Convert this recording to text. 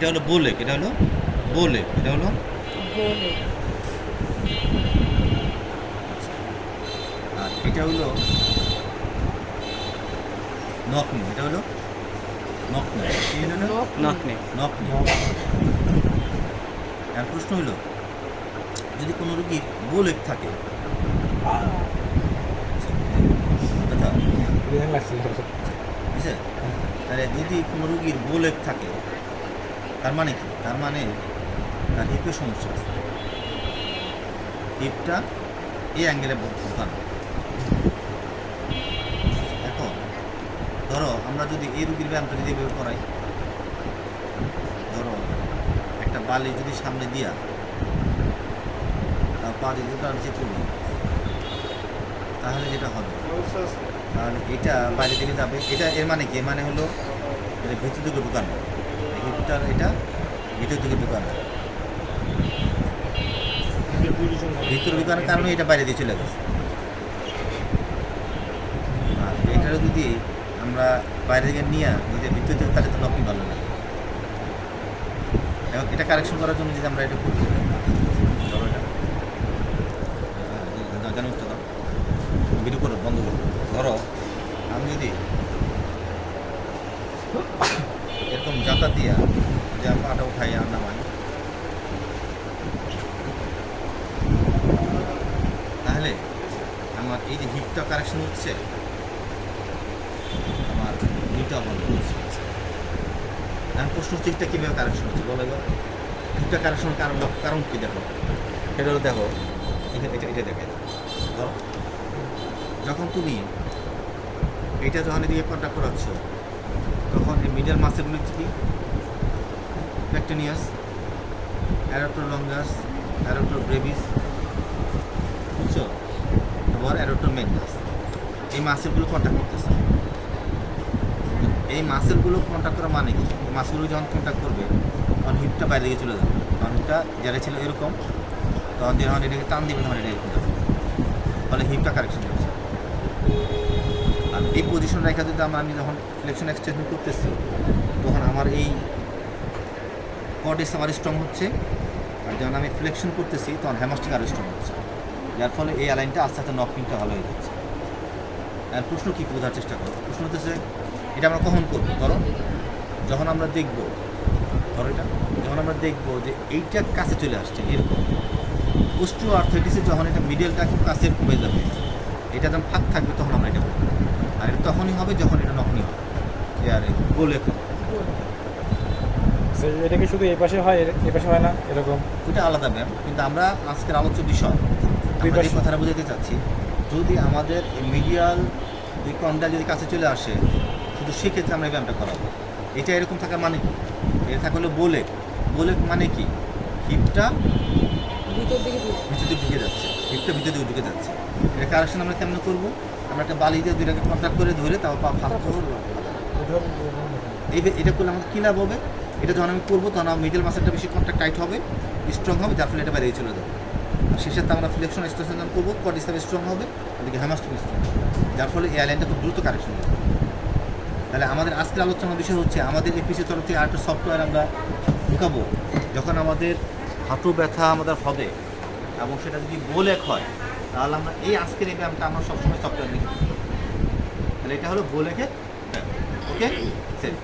এটা হলো বোলেক, এটা হলো বোলেক, এটা হলো বলে আর এটা হলো নকনি, এটা হলো নকনি, কি হলো না নকনি নকনি। আর প্রশ্ন হলো যদি কোনো রোগীর বোলেক থাকে কথা বুঝছে, তাহলে যদি কোনো রোগীর বোলেক থাকে তার মানে কি? তার মানে তার হিপের সমস্যা আছে, হিপটা এই অ্যাঙ্গেলে ঢোকানো। এখন ধরো আমরা যদি এই রুগীর ব্যায়ামটা যদি এভাবে করাই, ধরো একটা বালি যদি সামনে দিয়া তার পা যদি ওটা নিচে করবো, তাহলে যেটা হবে, তাহলে এটা বাইরে দিকে যাবে। এটা এর মানে কি? এর মানে হলো এটা ভিতর দিকে ঢুকানো, হিপটার এটা ভিতর দিকে ঢুকানো, ভিতরে ঢুকানোর কারণে এটা বাইরে দিয়ে চলে গেছে। আর এটারও যদি আমরা বাইরে থেকে নিয়ে যদি ভিতর থেকে, তাহলে তো নকনি ভালো না। এবং এটা কারেকশন করার জন্য যদি আমরা এটা করতে ধরো এটা জানো তো, ভিডিও করো, বন্ধ করো। ধরো আমি যদি এরকম যাতা দিয়া যে পাটা উঠাই আর নামাই, তাহলে আমার এই যে হিপটা কারেকশন হচ্ছে, আমার হিপটা বন্ধ হচ্ছে। এখন প্রশ্ন হচ্ছে হিপটা কীভাবে কারেকশন হচ্ছে বলো এবার। হিপটা কারেকশন কারণ কী দেখো, এটা হলো দেখো, এটা এটা এটা দেখে ধরো যখন তুমি এটা যখন এদিকে কন্ট্যাক্ট করাচ্ছ, তখন এই মিডিয়াল মাসেলগুলো কি? পেক্টোনিয়াস, অ্যাডাপ্টর লঙ্গাস, অ্যাডাপ্টর ব্রেভিস, বুঝছো, আবার অ্যাডাপ্টর মেজরাস, এই মাসেলগুলো কন্ট্যাক্ট করতেছে। এই মাসেলগুলো কন্ট্যাক্ট করা মানে কি? এই মাসেলগুলো যখন কন্ট্যাক্ট করবে তখন হিপটা বাইরে দিকে চলে যাবে। তখন হিপটা যারা ছিল এরকম, তখন যখন এটাকে টান দিবে তখন এটা এরকম যাবে, ফলে হিপটা কারেকশন হচ্ছে। আর এই পজিশন রেখা যদি আমি যখন ফ্লেকশন এক্সটেনশন করতেছি, তখন আমার এই কর্ডেস আমার স্ট্রং হচ্ছে, আর যখন আমি ফ্লেকশন করতেছি তখন হ্যামাস্টিক আরও স্ট্রং হচ্ছে, যার ফলে এই অ্যালাইনটা আস্তে আস্তে নকনিংটা ভালো হয়ে যাচ্ছে। আর প্রশ্ন কী বোঝার চেষ্টা করো, প্রশ্ন হতেছে এটা আমরা কখন করবো? ধরো যখন আমরা দেখবো, ধরো এটা যখন আমরা দেখবো যে এইটা কাছে চলে আসছে এরকম, পোস্টিও আর্থ্রাইটিসে যখন এটা মিডিয়ালটা খুব কাছে কমে যাবে, এটা যখন ফাঁক থাকবে তখন আমরা এটা করবো। আর এটা তখনই হবে যখন এটা নকনি হবে, আর গোলে এটা কি শুধু এই পাশে হয়, এই পাশে হয় না এরকম? ওইটা আলাদা ব্যায়াম, কিন্তু আমরা আজকের আলোচ্য বিষয় আমরা এই কথাটা বোঝাতে চাচ্ছি, যদি আমাদের মিডিয়াল এই কন্ডাল যদি কাছে চলে আসে, শুধু সেক্ষেত্রে আমরা এই ব্যায়ামটা করাবো। এটা এরকম থাকার মানে কি? এটা থাকা হলো বোলেক। বোলেক মানে কি? হিপটা ভিতর দিকে ঢুকে যাচ্ছে, হিপটা ভিতর দিকে ঢুকে যাচ্ছে। এটা কারেকশন আমরা কেমন করবো? আমরা একটা বালি দিয়ে দুইটাকে কন্ট্যাক্ট করে ধরে তারপর পা ফাঁক করবো। এটা করলে আমাদের কী লাভ হবে? এটা যখন আমি করবো তখন আমার মিডল মাসেলটা বেশি কন্ট্যাক্ট টাইট হবে, স্ট্রং হবে, যার ফলে এটা বাইরে চলে যাবে। আর শেষের তো আমরা ফ্লেকশন এক্সটেনশন যখন করবো, কর্ডিসেপ স্ট্রং হবে, ওদিকে হ্যামাস্টিক স্ট্রং হবে, যার ফলে এই অ্যালাইনটা খুব দ্রুত কারেকশন হবে। তাহলে আমাদের আজকের আলোচনার বিষয় হচ্ছে আমাদের এপিসির তরফ থেকে আরেকটা সফটওয়্যার আমরা ঢুকাবো, যখন আমাদের হাঁটু ব্যথা আমাদের হবে এবং সেটা যদি বোলেক হয়, তাহলে আমরা এই আজকের এই ব্যায়ামটা আমরা সবসময় সফটওয়্যার লিখে দিই। তাহলে এটা হলো বোলেকের ব্যায়াম। ওকে, সেট।